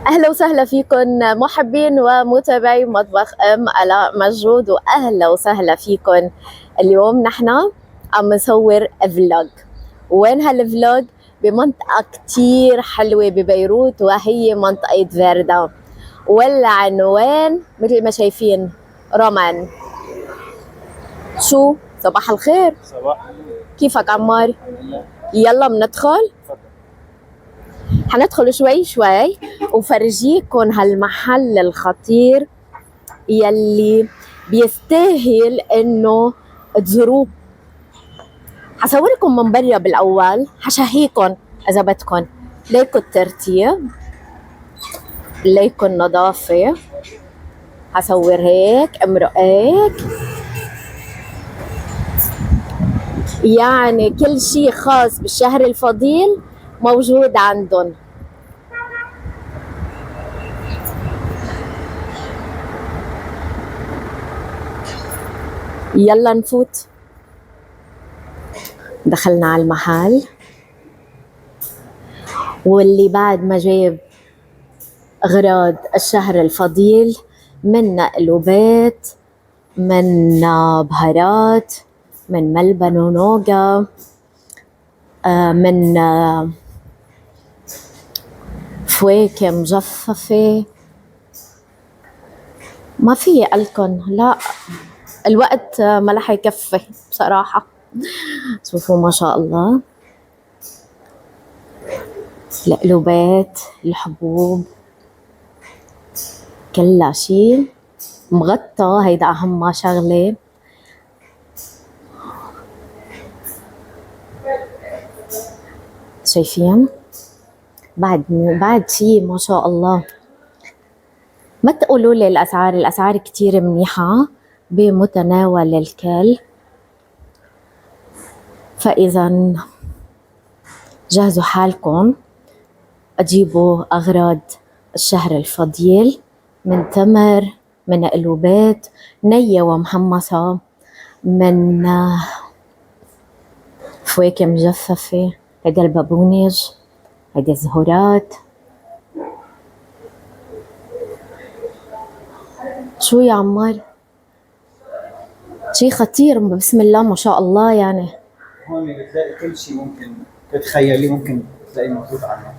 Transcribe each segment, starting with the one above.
أهلا وسهلا فيكم محبين ومتابعي مطبخ آلاء مجرود، وأهلا وسهلا فيكم. اليوم نحن عم نصور فلوج. وين هالفلوج؟ بمنطقة كتير حلوة ببيروت، وهي منطقة فيردا. والعنوان مثل ما شايفين رومان. شو؟ صباح الخير. صباح. كيفك عمار؟ الحمد. يلا بندخل. تفضل. حندخل شوي شوي وفرجيكم هالمحل الخطير يلي بيستاهل انه تزوروه. حصوركم من برا بالاول، حشهيكم اذا بدكم. ليكن الترتيب، ليكن النظافه. حصور هيك امرقاك، يعني كل شيء خاص بالشهر الفضيل موجود عندهم. يلا نفوت. دخلنا على المحل، واللي بعد ما جايب أغراض الشهر الفضيل من مقلوبات، من بهارات، من ملبن ونوغا، من فواكه مجففة. ما في أقلكن، لا الوقت ما رح يكفي بصراحة. شوفوا ما شاء الله، القلوبات، الحبوب، كلها شيء مغطى. هيدا أهم شغلة. شايفين بعد شيء ما شاء الله. ما تقولوا لي الأسعار كتير منيحة بمتناول الكل. فإذا جهزوا حالكم، أجيبوا أغراض الشهر الفضيل من تمر، من قلوبات نية ومحمصة، من فواكه مجففة. هيدا البابونج، هيدا الزهورات. شو يا عمار؟ شي خطير، بسم الله ما شاء الله. يعني هون بتلاقي كل شيء ممكن تتخيلي، ممكن تلاقي موجود عنه.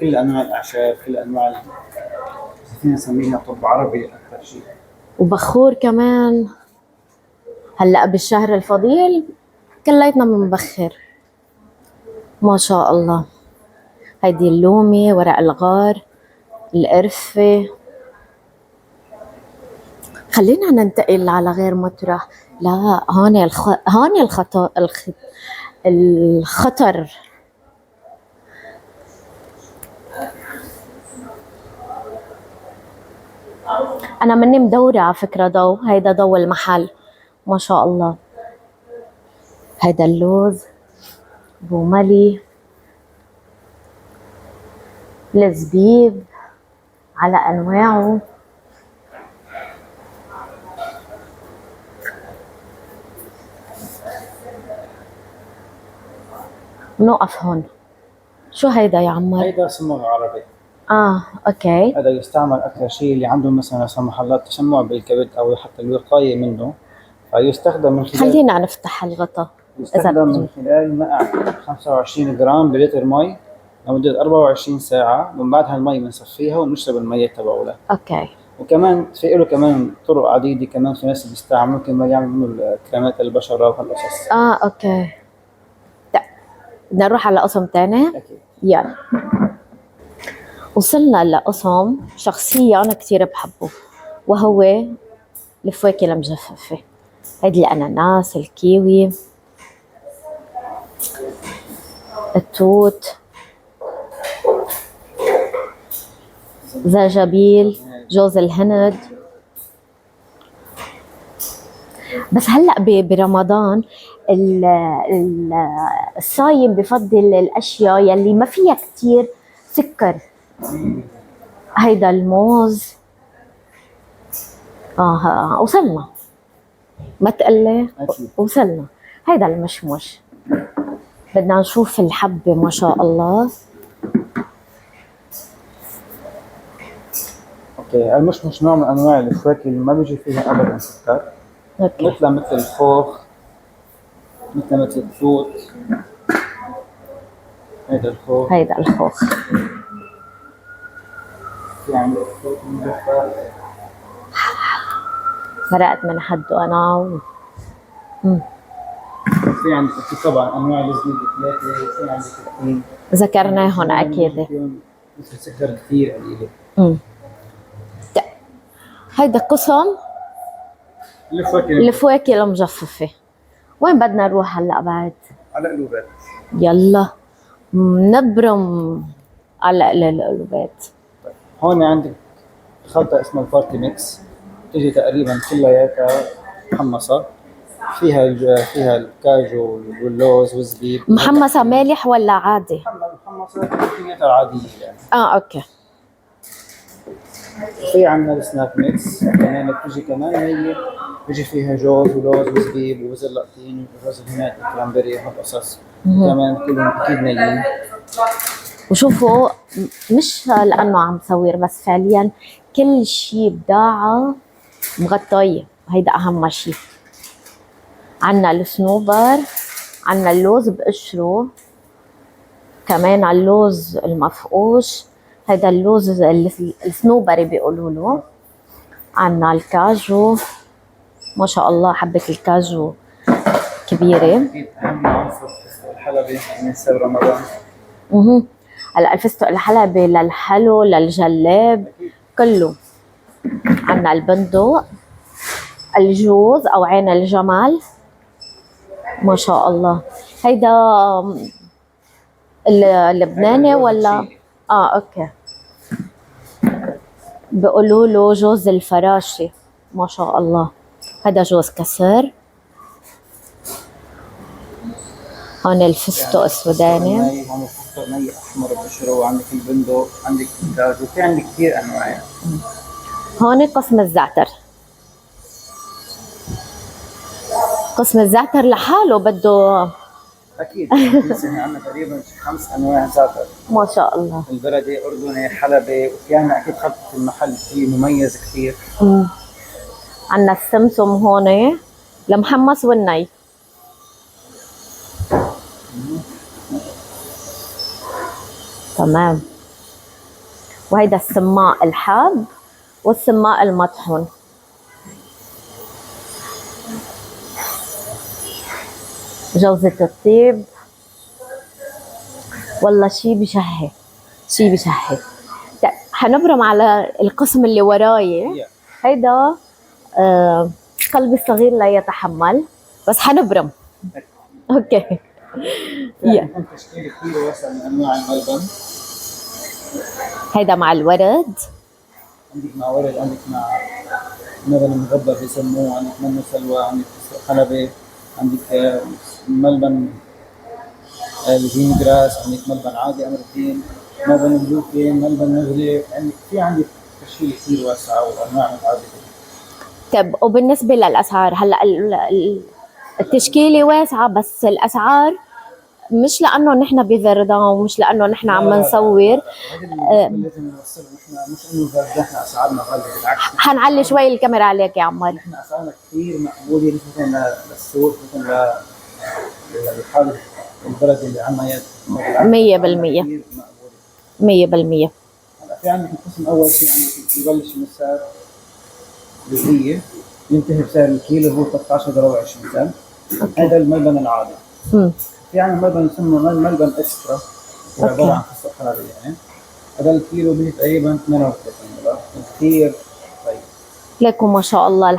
كل انواع الاعشاب، كل انواع فينا نسميها طب عربي اكثر شيء. وبخور كمان. هلا بالشهر الفضيل كلياتنا بنبخر ما شاء الله. هيدي اللومي، ورق الغار، القرفة. خلينا ننتقل على غير مطرح. لا، هون الخطر. أنا مني مدورة على فكرة ضو. هيدا ضو المحل ما شاء الله. هيدا اللوز، بوملي، الزبيب على أنواعه. نوقف هون. شو هيدا يا عمار؟ هيدا صمغ عربي. اوكي. هذا يستعمل اكثر شيء اللي عندهم مثلا محلات تشمع بالكبد او حتى الوقايه منه، فيستخدم من خلال خلينا نفتح الغطاء. يستخدم من خلال نقع 25 جرام بلتر مي لمدة 24 ساعة. من بعدها المي بنصفيها وبنشرب المية تبعوله. اوكي. وكمان في له كمان طرق عديدة، كمان في ناس بيستعملوا كمان يعملوا منه كريمات البشرة وهالقصص. اوكي. بدنا نروح على قسم تاني. أكيد. يلا. وصلنا لقسم شخصيا أنا كتير بحبه، وهو الفواكه المجففة. هيدي الأناناس، الكيوي، التوت، زنجبيل، جوز الهند. بس هلأ برمضان الصايم بفضل الأشياء يلي ما فيها كتير سكر. هيدا الموز. وصلنا، ما تقلي. وصلنا. هيدا المشمش. بدنا نشوف الحبة ما شاء الله. اوكي، المشمش نوع من انواع الفواكه اللي ما بيجي فيها ابدا سكر، اوكي. مثل الخوخ، مثل التوت. هذا الخوخ. هيدا الخوخ. في عندك التوت المجفف. مرقت من حده انا في عندك أكيد طبعا انواع الزبيب ثلاثه، وفي عندك التين. ذكرناهم اكيد. مثل سكر كثير قليله. امم هيدا قسم الفواكه المجففة. وين بدنا نروح هلا بعد؟ على قلوبات. يلا نبرم على القلوبات. هون عندك خلطة اسمها البارتي ميكس، تجي تقريبا كلياتها محمصة، فيها الكاجو واللوز والزبيب. محمصة مالح ولا عادي؟ محمصة كمياتها العادية يعني. اوكي. في عندنا السناك ميكس كمان، بتجي كمان هي بيجي فيها جوز ولوز وزبيب وزلقتين وجوز الهنات والكرامبري وهالقصص، كمان كلهم اكيد نيين. وشوفوا مش لانه عم صور بس فعليا كل شيء بضاعة مغطية، هيدا اهم شيء. عنا الصنوبر، عنا اللوز بقشره، كمان على اللوز المفقوش، هيدا اللوز الصنوبري بيقولوا له. عنا الكاجو، ما شاء الله حبة الكاجو كبيرة. اهم عنصر الحلبي من سبب رمضان. هلا الفستق الحلبي للحلو للجلاب كله. عنا البندق، الجوز او عين الجمل، ما شاء الله. هيدا اللبناني ولا اوكي، بيقولوا له جوز الفراشي، ما شاء الله. هذا جوز كسر. هون الفستق السوداني، هون الفستق ني احمر بقشره، وعندك البندق، عندك الكاجو، في عندك كثير انواع. هون قسم الزعتر. قسم الزعتر لحاله بده اكيد يعني عندنا تقريبا 5 انواع زعتر، ما شاء الله. البلدي، اردني، حلبي، وفي عندنا اكيد خط المحل فيه مميز كثير. عندنا السمسم هون المحمص والني. تمام. وهيدا السماء الحاب والسماء المطحون. جوزة الطيب، والله شي بشهي، شي بشهي. حنبرم على القسم اللي وراي. هيدا قلبي الصغير لا يتحمل، بس حنبرم. اوكي. يعني تشكيل كثير واسع من انواع الملبن. هيدا مع الورد، عندك مع ورد، عندك مع لبن مغبر بيسموه، عندك منه سلوى، عندك حلبي، عندك ملبن الجين جراس، عندك ملبن عادي امريكين، ملبن بلوكين، ملبن مغلي، عندك تشكيل كثير واسع وانواع متعدده. طيب وبالنسبه للاسعار، هلا التشكيله واسعه بس الاسعار مش لانه نحن بفردان ومش لانه نحن عم نصور. لازم نوصل نحن مش انه فردان اسعارنا غاليه، بالعكس. حنعلي شوي الكاميرا عليك يا عمار. نحن اسعارنا كثير مقبوله نسبه للسوق، مثلا للحال البلد اللي عنا اياه 100%. 100%. هلا في عندك القسم اول شيء عندك ببلش من السعر جزئيه، ينتهي بسعر الكيلو هو 13 دولار و20 سنت. هذا الملبن العادي. في عندنا ملبن يسمى ملبن اكسترا، هو عباره عن فستق حلبي يعني. هذا الكيلو بيجي تقريبا 38 دولار، كثير طيب. لكم ما شاء الله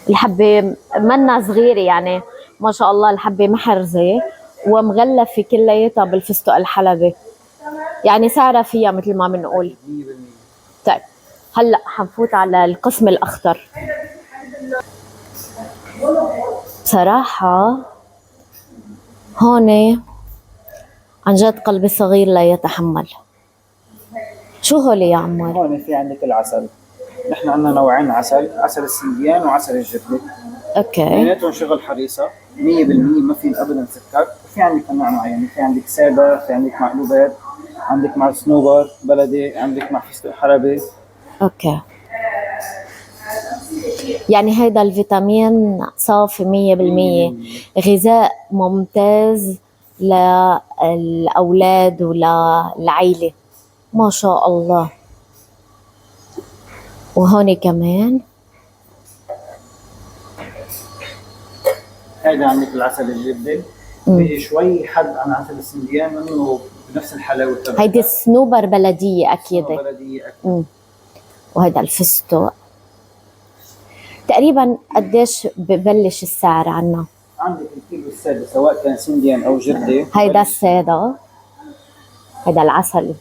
الحبة منا صغيرة يعني، ما شاء الله الحبة محرزة ومغلفة كلياتها بالفستق الحلبي، يعني سعرها فيها مثل ما بنقول 100%. طيب هلا حنفوت على القسم الأخضر. بصراحة هون عن جد قلبي الصغير لا يتحمل. شو هولي يا عمار؟ هون في عندك العسل. نحن عندنا نوعين عسل، عسل السنديان وعسل الجبلة. اوكي. اثنيناتهم شغل حريصة 100%، ما في ابدا سكر. وفي عندك انواع معينة، في عندك سادة، في عندك مقلوبات، عندك مع صنوبر بلدي، عندك مع فستق حلبي. اوكي. يعني هيدا الفيتامين صافي 100%، غذاء ممتاز للأولاد وللعيلة، ما شاء الله. وهون كمان هيدا عندك العسل الجبلي، بيجي شوي حد عن عسل السنديان منه بنفس الحلاوة تبعها. هيدي الصنوبر بلدية أكيد. بلدية أكيد. وهيدا الفستق تقريبا قديش ببلش السعر عنا؟ عندك الكيلو السادة سواء كان سنديان أو جردة. هيدا السادة، هيدا العسل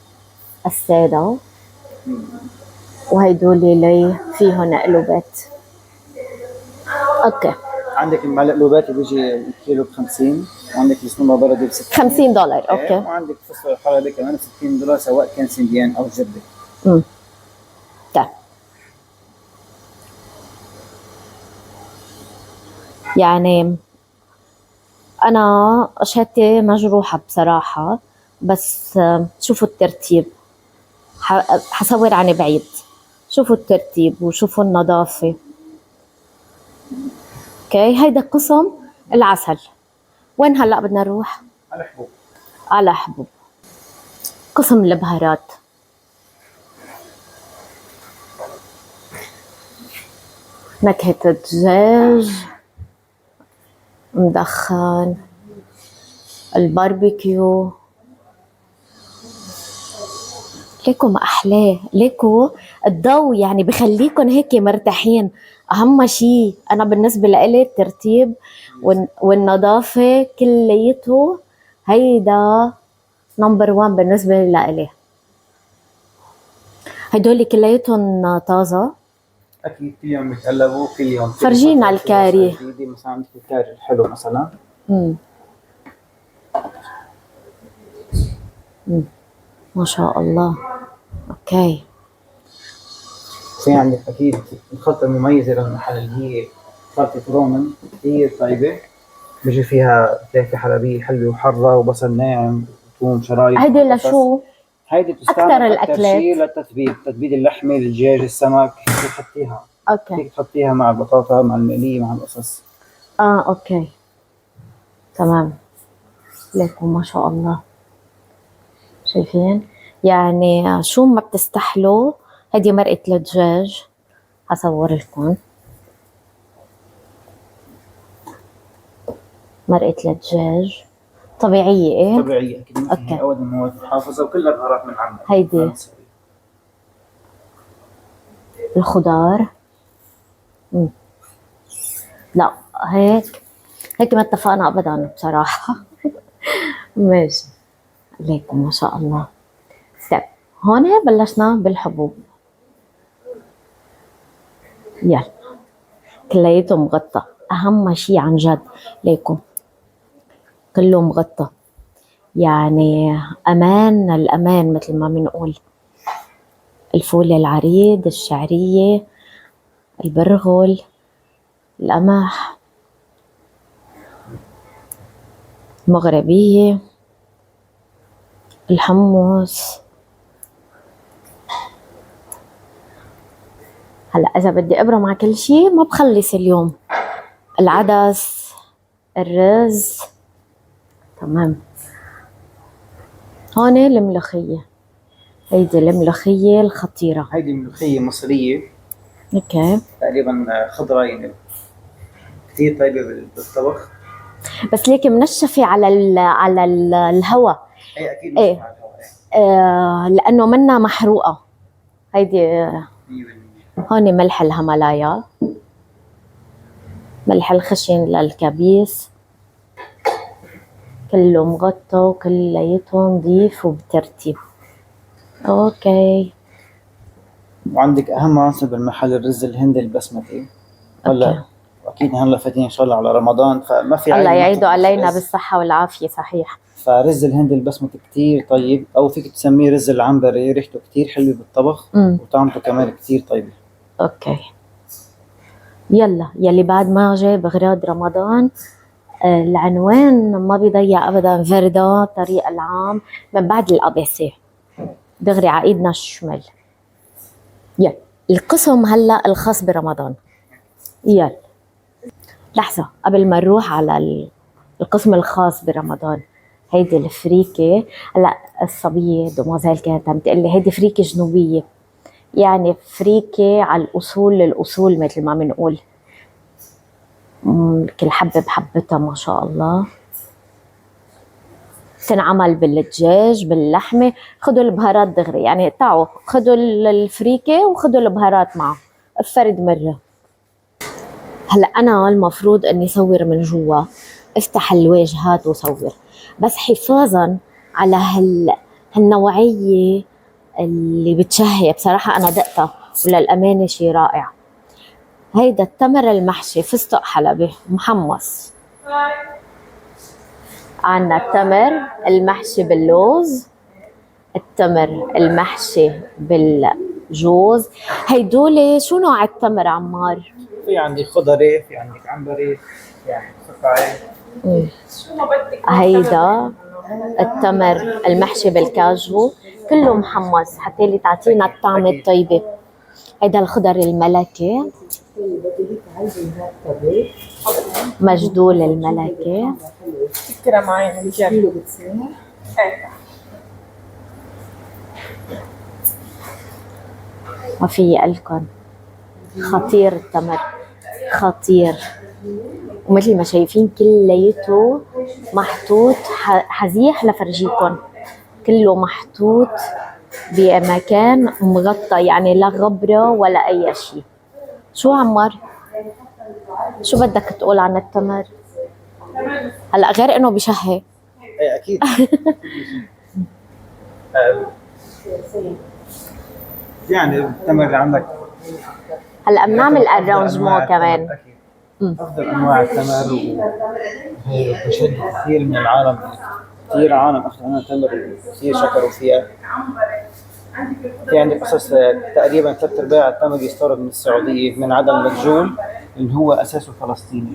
السادة، وهيدول اللي فيهن قلوبات. اوكي. عندك المقلوبات بيجي الكيلو ب50، وعندك الصنوبر بلدي ب$60. $50. اوكي. وعندك فستق الحلبي كمان $60 سواء كان سنديان أو جردة. طيب، يعني أنا شهادتي مجروحة بصراحة، بس شوفوا الترتيب، حصور عن بعيد، شوفوا الترتيب وشوفوا النظافة. اوكي، هيدا قسم العسل. وين هلأ بدنا نروح؟ على حبوب. على حبوب. قسم البهارات. نكهة الدجاج مدخن، الباربيكيو، ليكو ما أحلاه، ليكو الضوء يعني بخليكن هيك مرتاحين. أهم شيء أنا بالنسبة لإلي الترتيب والنظافة كليته، هيدا نمبر 1 بالنسبة لإلي. هيدول كليتهم طازة أكيد كل يوم بيتقلبوا، كل يوم. فرجينا الكاري. مثلا عندك الكاري الحلو مثلا. ما شاء الله. اوكي. في عندك اكيد الخلطه المميزه للمحل اللي هي خلطه رومن، كثير طيبه، بيجي فيها فلفله حلبيه حلوه وحاره وبصل ناعم وثوم شرايح. هيدي لشو؟ هيدي بتستعمل اكثر الاكلات شيء للتتبيل، تتبيل اللحمه، الدجاج، السمك، فيك تحطيها. اوكي. فيك تحطيها مع البطاطا، مع المقليه، مع القصص. اوكي تمام. لكم ما شاء الله، شايفين يعني شو ما بتستحلوا. هذه مرقة الدجاج، هصور لكم مرقة الدجاج طبيعية. ايه طبيعية اكيد، ما فيها اول مواد محافظة وكلها بهارات من عندنا. هيدي الخضار. لا هيك ما اتفقنا ابدا بصراحة. ماشي عليكم ما شاء الله. طيب هون بلشنا بالحبوب، يلا كليته مغطى. اهم شيء عن جد ليكم كله مغطى، يعني امان الامان مثل ما بنقول. الفول العريض، الشعرية، البرغل، القمح، المغربية، الحمص. هلا اذا بدي ابره مع كل شيء ما بخلص اليوم. العدس، الرز، تمام. هون الملوخية، هيدي الملوخية الخطيرة. هيدي ملوخية مصرية. اوكي. تقريبا خضراء، يعني كثير طيبة بالطبخ، بس ليك منشفة على الهواء. اي اكيد ايه. على الهواء. لانه منا محروقة. هيدي هون ملح الهيمالايا، ملح الخشن للكبيس، كله مغطى وكليته نظيف وبترتيب. اوكي. وعندك اهم عنصر بالمحل الرز الهندي البسمتي. هلا اكيد هلا فاتين ان شاء الله على رمضان، فما في الله يعيدوا علينا بالصحة والعافية. صحيح. فرز الهندي البسمتي كتير طيب، او فيك تسميه رز العنبري، ريحته كتير حلوه بالطبخ وطعمته كمان كتير طيبه. اوكي يلا يلي بعد ما جاي بغراض رمضان، العنوان ما بيضيع ابدا، فردان طريق العام من بعد الابيسي. دغري على ايدنا الشمال. يلا القسم هلا الخاص برمضان. يلا لحظة قبل ما نروح على القسم الخاص برمضان. هيدي الفريكة، هلا الصبية دومازيل كانت عم تقول لي هيدي فريكة جنوبية، يعني فريكة على الأصول مثل ما بنقول. كل حبة بحبتها ما شاء الله. تنعمل بالدجاج باللحمة. خدوا البهارات دغري، يعني تعوا خدوا الفريكة وخدوا البهارات معه. فرد مرة. هلا أنا المفروض إني صور من جوا، افتح الواجهات وصور، بس حفاظا على هالنوعية اللي بتشهي. بصراحة أنا دقتها وللأمانة شي رائع. هيدا التمر المحشي فستق حلبي محمص. عنا التمر المحشي باللوز، التمر المحشي بالجوز. هيدول شو نوع التمر عمار؟ في عندك خضري، في عندك عنبري، في عندك سقعي. هيدا التمر المحشي بالكاجو كله محمص حتى اللي تعطينا الطعمة الطيبة. هيدا الخضر الملكي، مجدول الملكي. فكرة معي الجنة. وفي قلكن خطير التمر، خطير. ومثل ما شايفين كليته محطوط حزيح لفرجيكم، كله محطوط بمكان مغطى، يعني لا غبرة ولا أي شيء. شو عمار؟ شو بدك تقول عن التمر؟ هلا غير انه بشهي. ايه اكيد. يعني التمر اللي عندك هلا بنعمل ارانجمون كمان. افضل انواع التمر، وبشد كثير من العالم، كثير عالم اخذوا عنها تمر كثير شكروا فيها. في عندك قصص تقريبا 3/4 التمر يستورد من السعوديه من عدن مجهول اللي هو اساسه فلسطيني.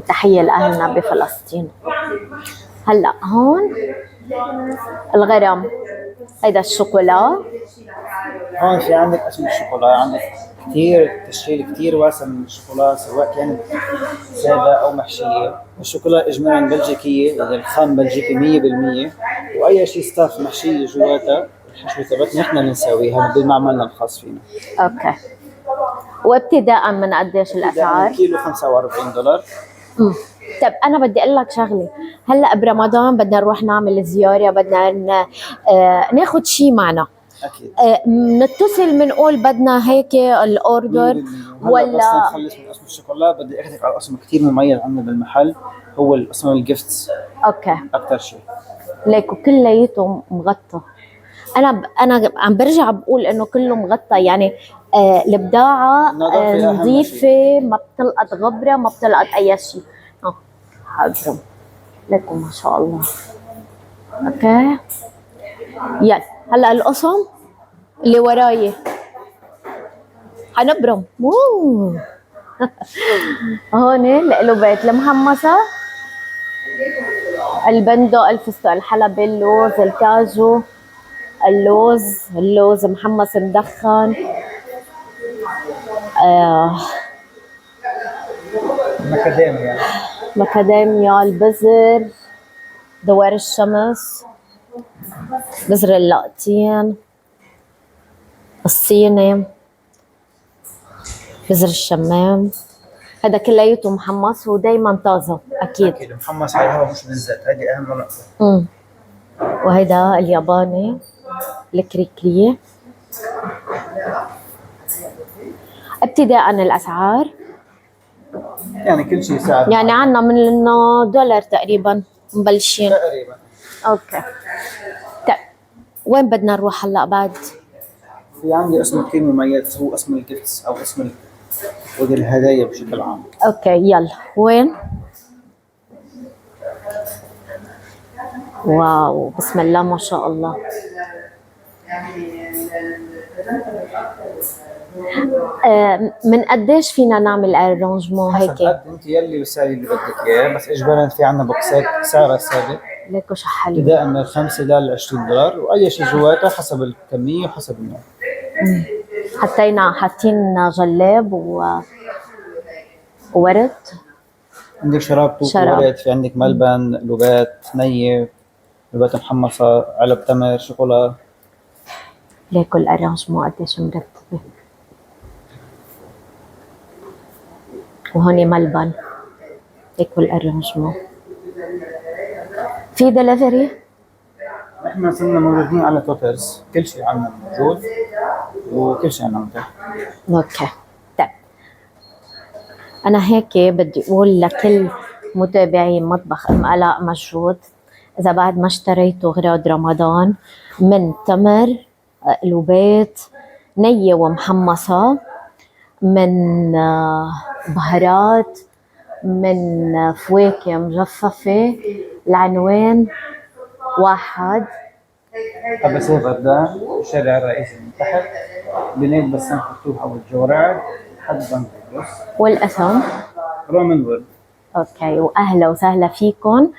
تحيه لاهلنا بفلسطين. هلا هون الغرام، هيدا الشوكولا. هون في عندك اسم الشوكولا، عندك كثير تشكيل كثير واسع من الشوكولا، سواء كانت ساده او محشيه. الشوكولا اجمالا بلجيكيه، يعني الخام بلجيكي 100%، واي شيء ستاف محشيه جواتها الحشوه تبعتنا نحن بنساويها بمعملنا الخاص فينا. اوكي. وابتداء من قديش الاسعار؟ كيلو $45. طيب انا بدي اقول لك شغله، هلا برمضان بدنا نروح نعمل زياره، بدنا ناخذ شيء معنا. اكيد. نتصل بنقول بدنا هيك الاوردر ولا بس نخلص من قسم الشوكولا بدي اخذك على قسم كثير مميز عندنا بالمحل، هو القسم الجيفتس. اوكي. اكثر شيء ليكو كلياته مغطى. انا عم برجع بقول انه كله مغطى، يعني البضاعه نظيفه، ما بتلقط غبره، ما بتلقط اي شيء. حاضر لكم ما شاء الله. اوكي يلا هلا القسم اللي وراي حنبرم. هون القلوبات المحمصه، البندق، الفستق الحلبي، اللوز، الكاجو، اللوز محمص مدخن، مكاديميا، البزر، دوار الشمس، بزر اللقطين، الصيني، بزر الشمام. هذا كلياته محمص ودايما طازه. اكيد محمص على الهواء مش بالزيت، هذه اهم نقطه. وهيدا الياباني الكريكريه. ابتداء الاسعار يعني كل شيء سعر، يعني عنا من $1 تقريبا مبلشين تقريبا. اوكي. طيب وين بدنا نروح هلا بعد؟ في عندي اسم كثير مميز، هو اسم الجيفتس او اسم ودي الهدايا بشكل عام. اوكي يلا وين؟ واو بسم الله ما شاء الله. من قديش فينا نعمل ارانجمون هيك؟ حسب انت يلي والسعر اللي بدك اياه، بس اجبارا في عندنا بوكسات سعرها ثابت ليكوا شحلوا. ابتداء من 5 ل 20 دولار، واي شيء جواتها حسب الكميه وحسب النوع. حاطين جلاب وورد. عندك شراب توت ورد، في عندك ملبن، لوبات نيه، لوبات محمصه، علب تمر، شوكولا. ليكوا الارانجمون قديش مرتبه. وهون ملبن. ليكوا الارانجمون. في دليفري؟ احنا صرنا موجودين على توترز، كل شيء عندنا موجود وكل شيء عندنا متاح. اوكي طيب، انا هيك بدي اقول لكل متابعي مطبخ ام آلاء مجهود، اذا بعد ما اشتريتوا اغراض رمضان من تمر، لوبات نية ومحمصة، من بهارات، من فواكه مجففة، العنوان واحد حبسيه بردان، الشارع الرئيسي من تحت، بنيت بسام فتوح ابو الجورع، حد بنك البص، والاسم رومان وورد. اوكي، واهلا وسهلا فيكم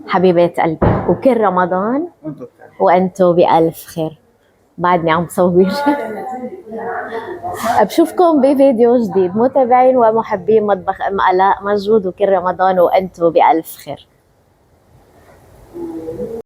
حبيبات قلبي، وكل رمضان وانتم بألف خير. بعدني عم صور. بشوفكم بفيديو جديد متابعين ومحبين مطبخ ام آلاء مجهود، وكل رمضان وانتم بألف خير.